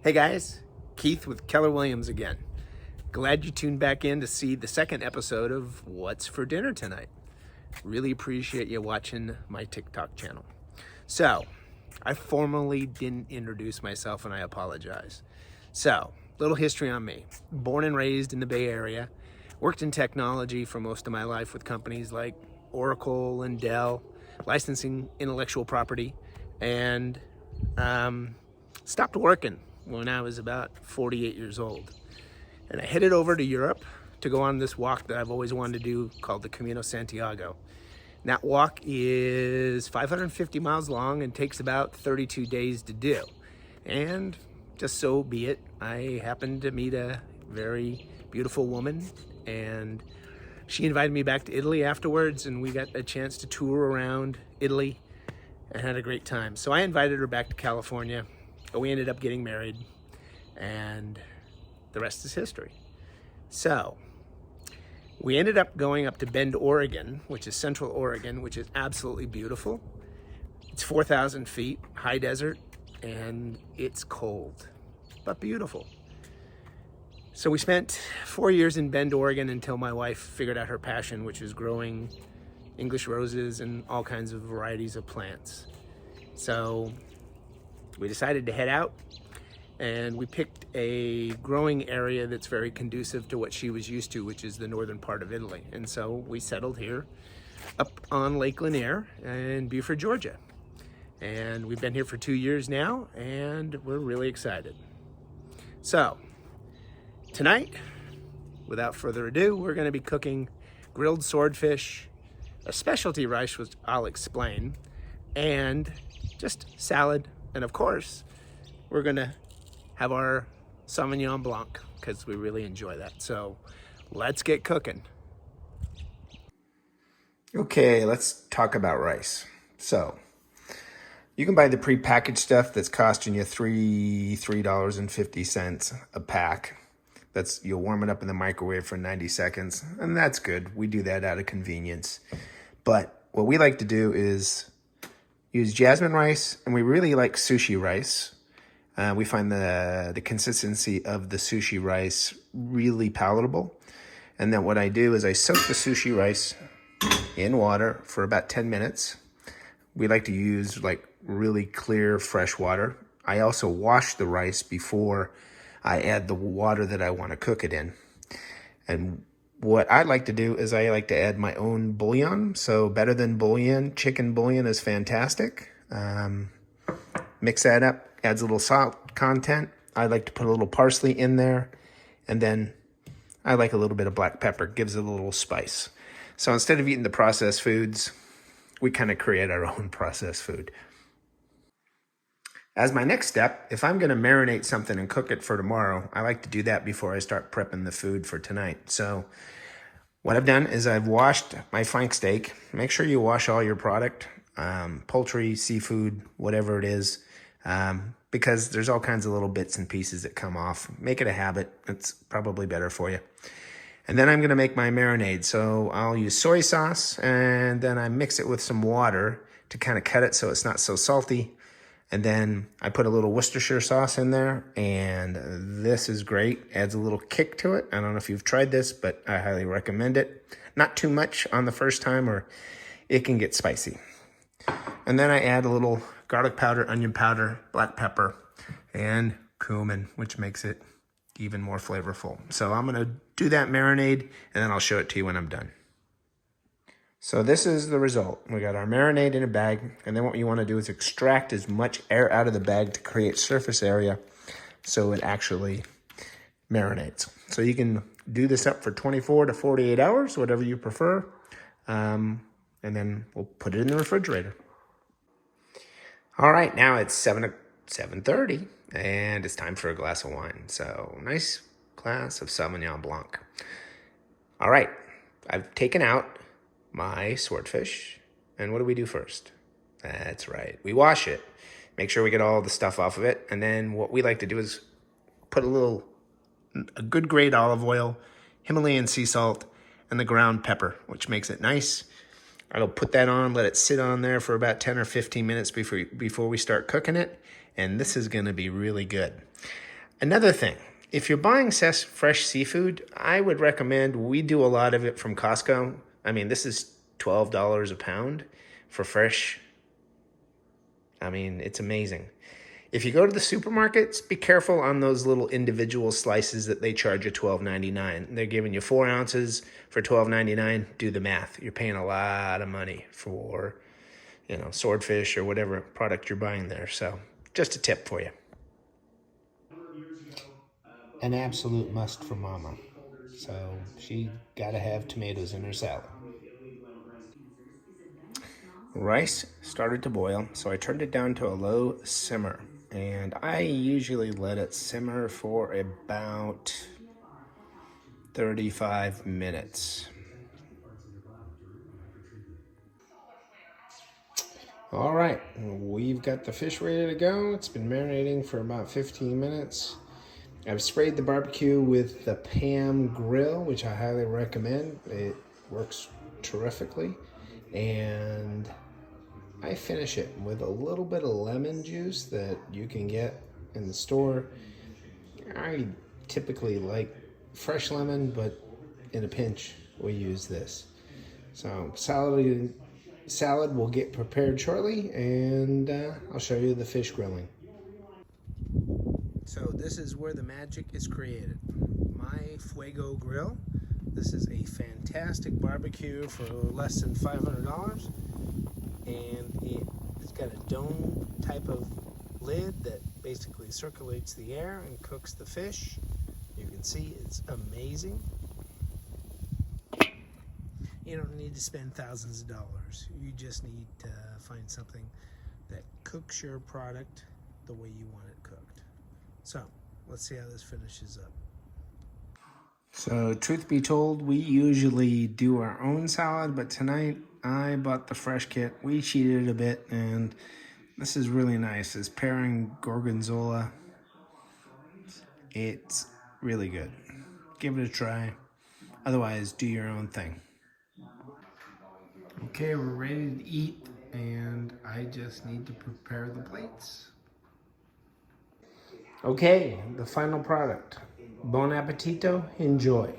Hey guys, Keith with Keller Williams again. Glad you tuned back in to see the second episode of What's for Dinner Tonight. Really appreciate you watching my TikTok channel. So, I formally didn't introduce myself and I apologize. So, little history on me. Born and raised in the Bay Area, worked in technology for most of my life with companies like Oracle and Dell, licensing intellectual property, and stopped working when I was about 48 years old. And I headed over to Europe to go on this walk that I've always wanted to do called the Camino Santiago. And that walk is 550 miles long and takes about 32 days to do. And just so be it, I happened to meet a very beautiful woman, and she invited me back to Italy afterwards, and we got a chance to tour around Italy and had a great time. So I invited her back to California. We ended up getting married, and the rest is history. So we ended up going up to Bend, Oregon, which is Central Oregon, which is absolutely beautiful. It's 4,000 feet, high desert, and it's cold, but beautiful. So we spent 4 years in Bend, Oregon until my wife figured out her passion, which was growing English roses and all kinds of varieties of plants. So we decided to head out, and we picked a growing area that's very conducive to what she was used to, which is the northern part of Italy. And so we settled here up on Lake Lanier in Beaufort, Georgia. And we've been here for 2 years now, and we're really excited. So tonight, without further ado, we're going to be cooking grilled swordfish, a specialty rice, which I'll explain, and just salad. And of course, we're gonna have our Sauvignon Blanc because we really enjoy that. So let's get cooking. Okay, let's talk about rice. So you can buy the prepackaged stuff that's costing you $3.50 a pack. You'll warm it up in the microwave for 90 seconds, and that's good. We do that out of convenience. But what we like to do is use jasmine rice, and we really like sushi rice. We find the consistency of the sushi rice really palatable. And then what I do is I soak the sushi rice in water for about 10 minutes. We like to use like really clear, fresh water. I also wash the rice before I add the water that I want to cook it in. And what I like to do is I like to add my own bouillon. So better than bouillon, chicken bouillon is fantastic. Mix that up, adds a little salt content. I like to put a little parsley in there. And then I like a little bit of black pepper, gives it a little spice. So instead of eating the processed foods, we kind of create our own processed food. As my next step, if I'm going to marinate something and cook it for tomorrow, I like to do that before I start prepping the food for tonight. So what I've done is I've washed my flank steak. Make sure you wash all your product, poultry, seafood, whatever it is, because there's all kinds of little bits and pieces that come off. Make it a habit. It's probably better for you. And then I'm going to make my marinade. So I'll use soy sauce, and then I mix it with some water to kind of cut it so it's not so salty. And then I put a little Worcestershire sauce in there, and this is great. Adds a little kick to it. I don't know if you've tried this, but I highly recommend it. Not too much on the first time, or it can get spicy. And then I add a little garlic powder, onion powder, black pepper, and cumin, which makes it even more flavorful. So I'm gonna do that marinade, and then I'll show it to you when I'm done. So this is the result. We got our marinade in a bag, and then what you want to do is extract as much air out of the bag to create surface area so it actually marinates. So you can do this up for 24 to 48 hours, whatever you prefer, and then we'll put it in the refrigerator. All right, now it's 7:30, and it's time for a glass of wine. So nice glass of Sauvignon Blanc. All right, I've taken out my swordfish. And what do we do first? That's right. We wash it. Make sure we get all the stuff off of it. And then what we like to do is put a good grade olive oil, Himalayan sea salt, and the ground pepper, which makes it nice. I'll put that on, let it sit on there for about 10 or 15 minutes before we start cooking it. And this is going to be really good. Another thing, if you're buying fresh seafood, I would recommend, we do a lot of it from Costco. I mean, this is $12 a pound for fresh. I mean, it's amazing. If you go to the supermarkets, be careful on those little individual slices that they charge you $12.99. They're giving you 4 ounces for $12.99. Do the math. You're paying a lot of money for, swordfish or whatever product you're buying there. So just a tip for you. An absolute must for Mama. So she got to have tomatoes in her salad. Rice started to boil, so I turned it down to a low simmer. And I usually let it simmer for about 35 minutes. All right, we've got the fish ready to go. It's been marinating for about 15 minutes. I've sprayed the barbecue with the Pam grill, which I highly recommend. It works terrifically. And I finish it with a little bit of lemon juice that you can get in the store. I typically like fresh lemon, but in a pinch, we use this. So salad will get prepared shortly, and I'll show you the fish grilling. So this is where the magic is created. My Fuego grill. This is a fantastic barbecue for less than $500. And it's got a dome type of lid that basically circulates the air and cooks the fish. You can see it's amazing. You don't need to spend thousands of dollars. You just need to find something that cooks your product the way you want it cooked. So let's see how this finishes up. So truth be told, we usually do our own salad, but tonight I bought the fresh kit. We cheated a bit, and this is really nice. It's pairing gorgonzola. It's really good. Give it a try. Otherwise, do your own thing. Okay, we're ready to eat, and I just need to prepare the plates. Okay, the final product. Bon appetito, enjoy.